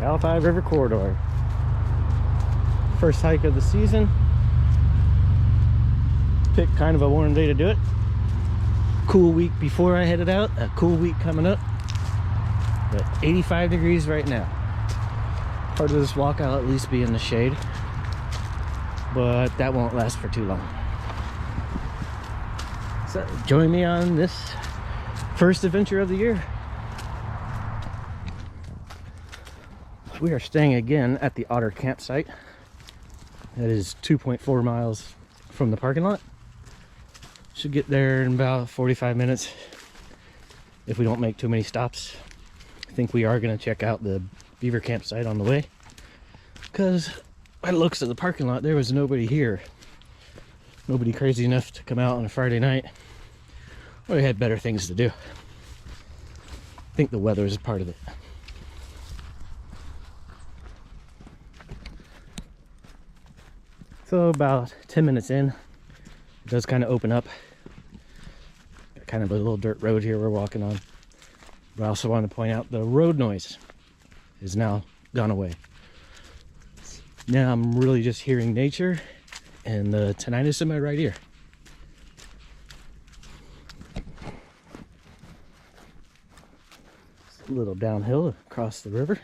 Altai River Corridor. First hike of the season. Picked kind of a warm day to do it. Cool week before I headed out, a cool week coming up. But 85 degrees right now. Part of this walk I'll at least be in the shade, but that won't last for too long. So join me on this first adventure of the year. We are staying again at the Otter campsite. That is 2.4 miles from the parking lot. Should get there in about 45 minutes if we don't make too many stops. I think we are going to check out the beaver campsite on the way, because by the looks of the parking lot there was nobody here. Nobody crazy enough to come out on a Friday night. Well, we had better things to do. I think the weather is part of it. So about 10 minutes in, it does kind of open up. Got kind of a little dirt road here we're walking on. But I also want to point out the road noise is now gone away. Now I'm really just hearing nature and the tinnitus in my right ear. It's a little downhill across the river.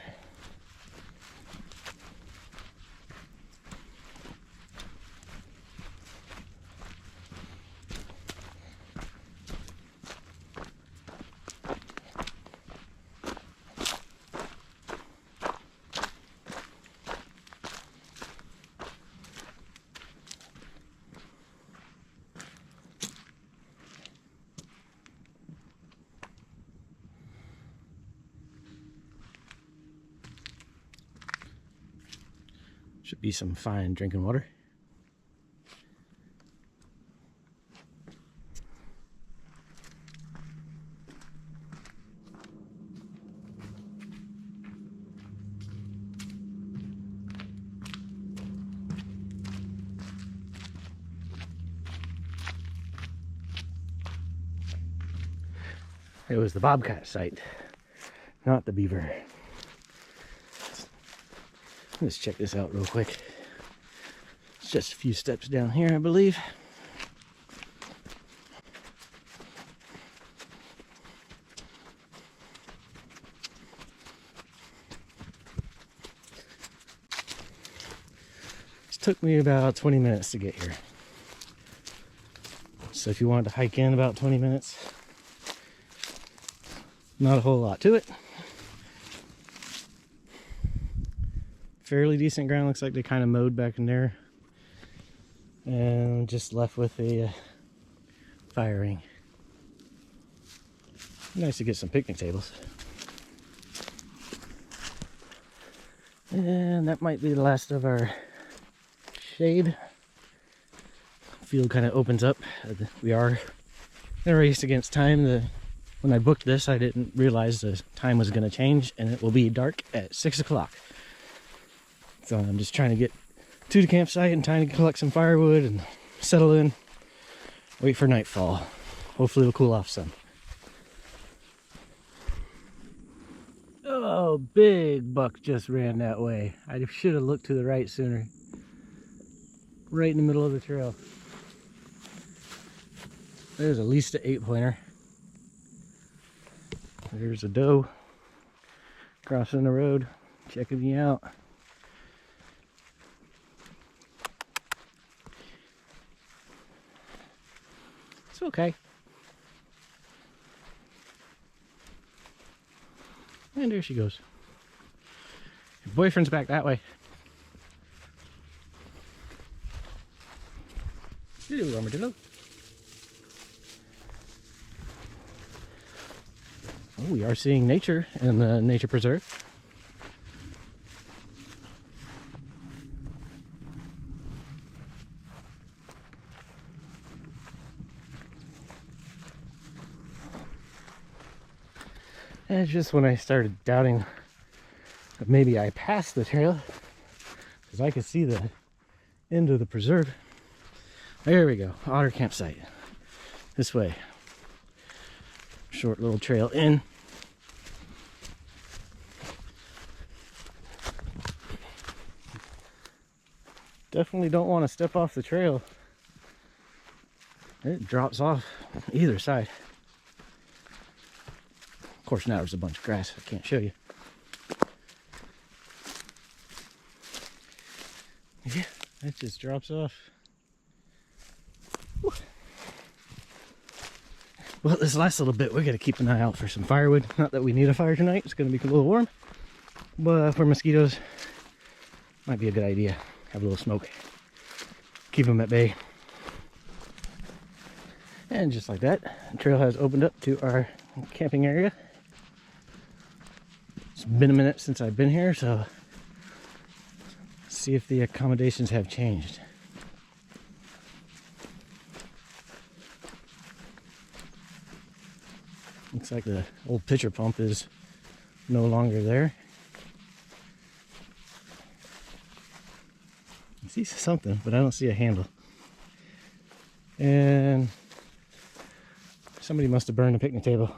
Should be some fine drinking water. It was the bobcat site, not the beaver. Let's check this out real quick. It's just a few steps down here, I believe. It took me about 20 minutes to get here. So if you wanted to hike in about 20 minutes, not a whole lot to it. Fairly decent ground. Looks like they kind of mowed back in there and just left with a fire ring. Nice to get some picnic tables. And that might be the last of our shade. Field kind of opens up. We are in a race against time. When I booked this, I didn't realize the time was going to change and it will be dark at 6 o'clock. So I'm just trying to get to the campsite and trying to collect some firewood and settle in, wait for nightfall. Hopefully it'll cool off some. Oh, big buck just ran that way. I should have looked to the right sooner. Right in the middle of the trail. There's at least an 8-pointer. There's a doe crossing the road, checking me out. It's okay. And there she goes. Your boyfriend's back that way. Hello, armadillo. Oh, we are seeing nature in the nature preserve. And it's just when I started doubting that maybe I passed the trail, because I could see the end of the preserve. There we go, Otter campsite. This way. Short little trail in. Definitely don't want to step off the trail. It drops off either side. Of course, now there's a bunch of grass I can't show you. Yeah, it just drops off. Whew. Well, this last little bit, we got to keep an eye out for some firewood. Not that we need a fire tonight. It's going to be a little warm. But for mosquitoes, might be a good idea. Have a little smoke. Keep them at bay. And just like that, the trail has opened up to our camping area. It's been a minute since I've been here, so let's see if the accommodations have changed. Looks like the old pitcher pump is no longer there. I see something, but I don't see a handle. And somebody must have burned a picnic table.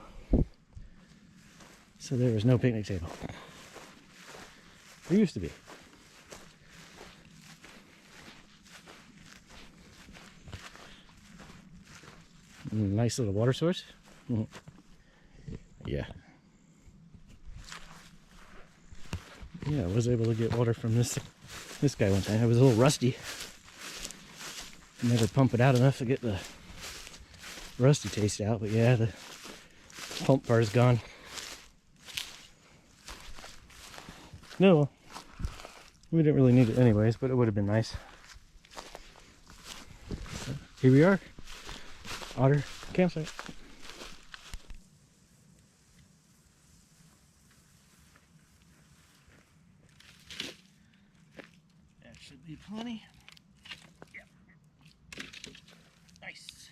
So there was no picnic table. There used to be. Nice little water source. Yeah. Yeah, I was able to get water from this guy one time. It was a little rusty. Never pump it out enough to get the rusty taste out, but yeah, the pump part is gone. No, we didn't really need it anyways, but it would have been nice. So, here we are, Otter campsite. That should be plenty. Yep. Nice.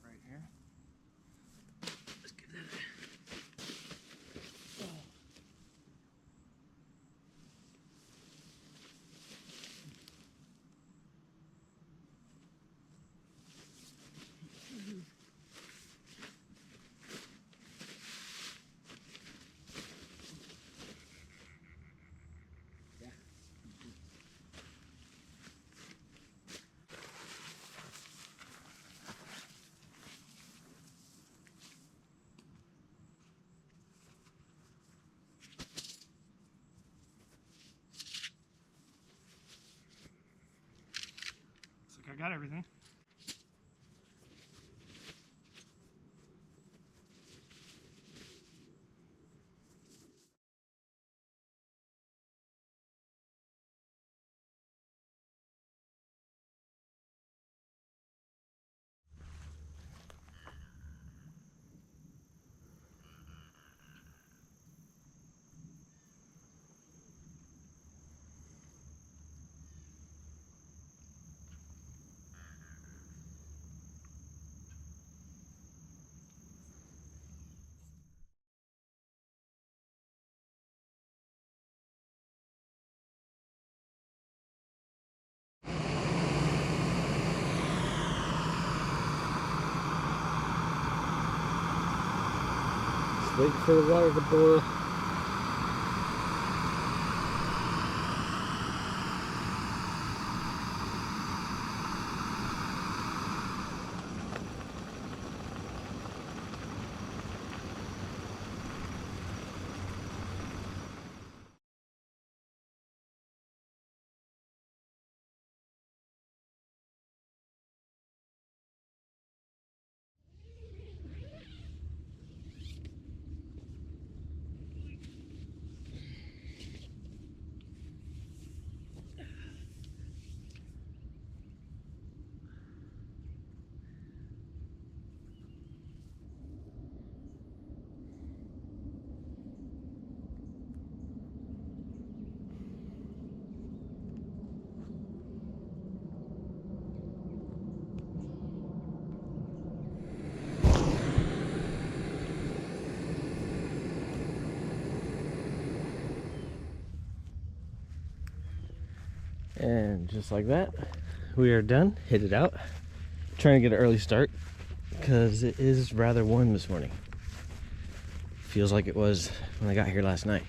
Right here. Let's give that a... Oh. I got everything. Wait for the water to boil. And just like that, we are done, headed out. Trying to get an early start because it is rather warm this morning. Feels like it was when I got here last night.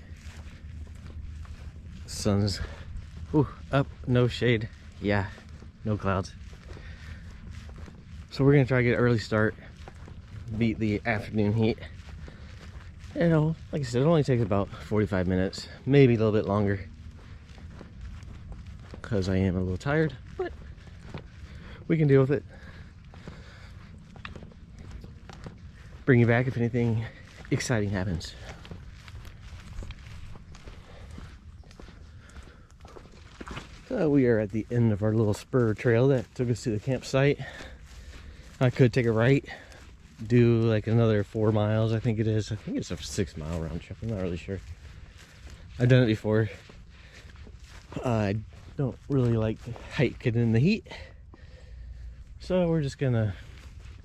Sun's up, no shade. Yeah, no clouds. So we're gonna try to get an early start, beat the afternoon heat. You know, like I said, it only takes about 45 minutes, maybe a little bit longer, because I am a little tired, but we can deal with it. Bring you back if anything exciting happens. So we are at the end of our little spur trail that took us to the campsite. I could take a right, do like another 4 miles, I think it is. I think it's a 6-mile round trip, I'm not really sure. I've done it before. I don't really like hiking in the heat, so we're just gonna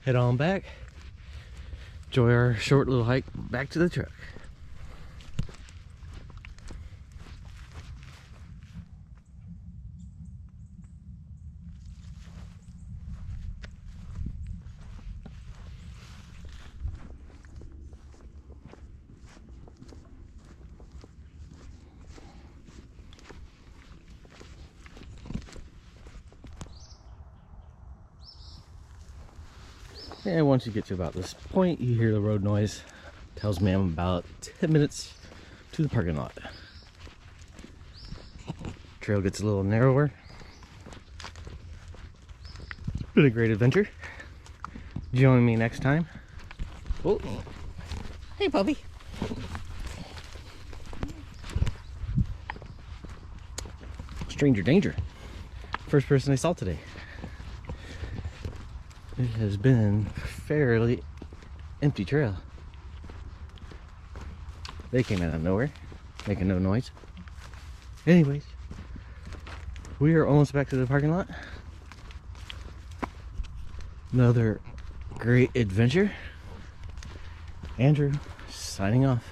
head on back, enjoy our short little hike back to the truck. And once you get to about this point, you hear the road noise. Tells me I'm about 10 minutes to the parking lot. Trail gets a little narrower. Been a great adventure. Join me next time. Oh, hey puppy. Stranger danger. First person I saw today. It has been a fairly empty trail. They came out of nowhere, making no noise. Anyways, we are almost back to the parking lot. Another great adventure. Andrew, signing off.